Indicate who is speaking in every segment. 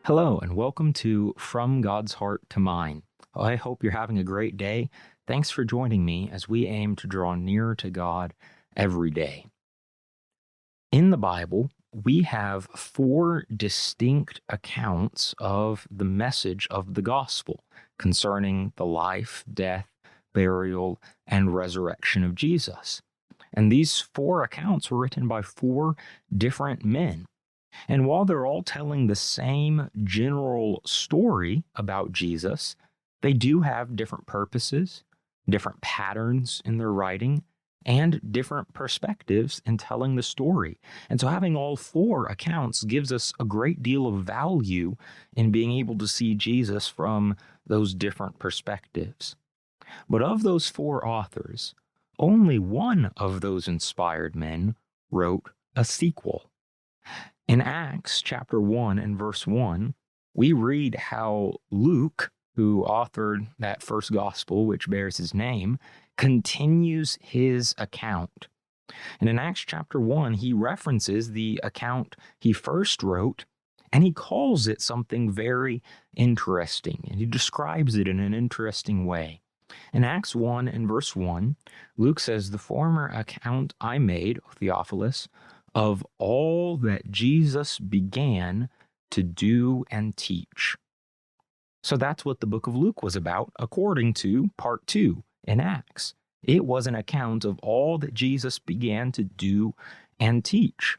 Speaker 1: Hello, and welcome to From God's Heart to Mine. I hope you're having a great day. Thanks for joining me as we aim to draw nearer to God every day. In the Bible, we have four distinct accounts of the message of the gospel concerning the life, death, burial, and resurrection of Jesus. And these four accounts were written by four different men. And while they're all telling the same general story about Jesus, they do have different purposes, different patterns in their writing, and different perspectives in telling the story. And so having all four accounts gives us a great deal of value in being able to see Jesus from those different perspectives. But of those four authors, only one of those inspired men wrote a sequel. In Acts chapter 1 and verse 1, we read how Luke, who authored that first gospel which bears his name, continues his account. And in Acts chapter 1, he references the account he first wrote, and he calls it something very interesting, and he describes it in an interesting way. In Acts 1 and verse 1, Luke says, "The former account I made, Theophilus, of all that Jesus began to do and teach." So that's what the book of Luke was about, according to part 2 in Acts. It was an account of all that Jesus began to do and teach.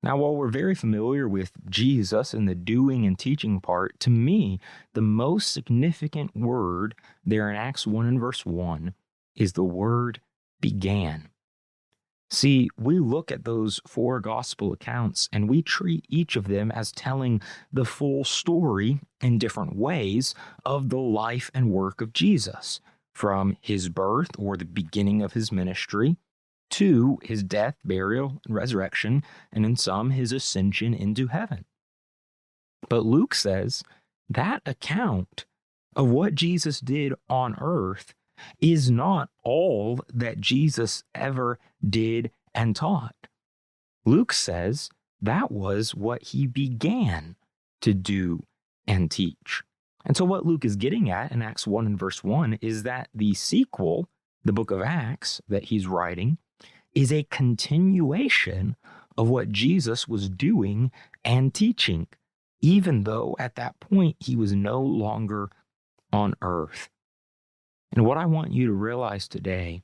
Speaker 1: Now, while we're very familiar with Jesus and the doing and teaching part, to me, the most significant word there in Acts 1 and verse 1 is the word began. See, we look at those four gospel accounts and we treat each of them as telling the full story in different ways of the life and work of Jesus, from his birth or the beginning of his ministry to his death, burial, and resurrection, and in some, his ascension into heaven. But Luke says that account of what Jesus did on earth is not all that Jesus ever did and taught. Luke says that was what he began to do and teach. And so what Luke is getting at in Acts 1 and verse 1 is that the sequel, the book of Acts that he's writing, is a continuation of what Jesus was doing and teaching, even though at that point he was no longer on earth. And what I want you to realize today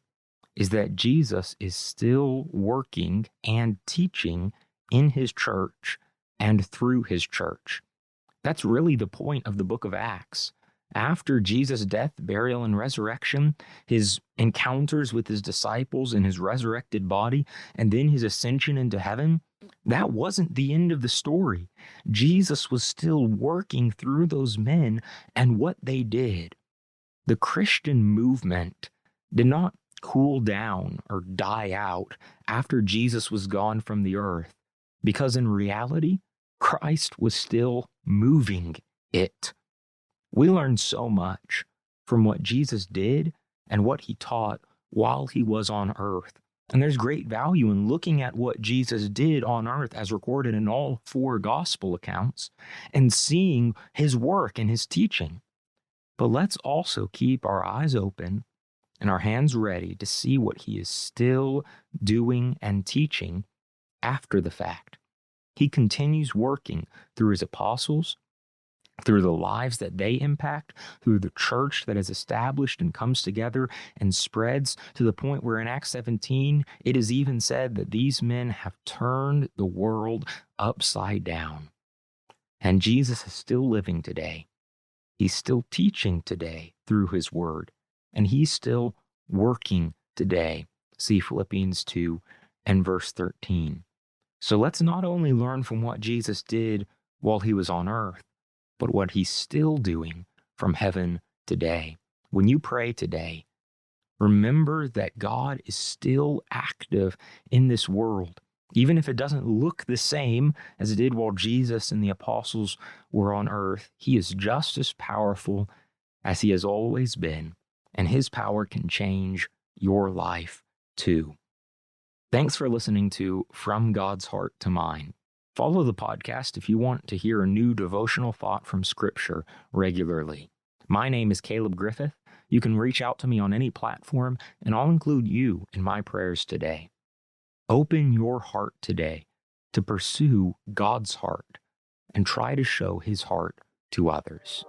Speaker 1: is that Jesus is still working and teaching in his church and through his church. That's really the point of the book of Acts. After Jesus' death, burial, and resurrection, his encounters with his disciples in his resurrected body, and then his ascension into heaven, that wasn't the end of the story. Jesus was still working through those men and what they did. The Christian movement did not cool down or die out after Jesus was gone from the earth, because in reality, Christ was still moving it. We learn so much from what Jesus did and what he taught while he was on earth. And there's great value in looking at what Jesus did on earth as recorded in all four gospel accounts and seeing his work and his teaching. But let's also keep our eyes open and our hands ready to see what he is still doing and teaching after the fact. He continues working through his apostles, through the lives that they impact, through the church that is established and comes together and spreads to the point where in Acts 17, it is even said that these men have turned the world upside down. And Jesus is still living today. He's still teaching today through his word, and he's still working today. See Philippians 2 and verse 13. So let's not only learn from what Jesus did while he was on earth, but what he's still doing from heaven today. When you pray today, remember that God is still active in this world. Even if it doesn't look the same as it did while Jesus and the apostles were on earth, he is just as powerful as he has always been, and his power can change your life too. Thanks for listening to From God's Heart to Mine. Follow the podcast if you want to hear a new devotional thought from Scripture regularly. My name is Caleb Griffith. You can reach out to me on any platform, and I'll include you in my prayers today. Open your heart today to pursue God's heart and try to show His heart to others.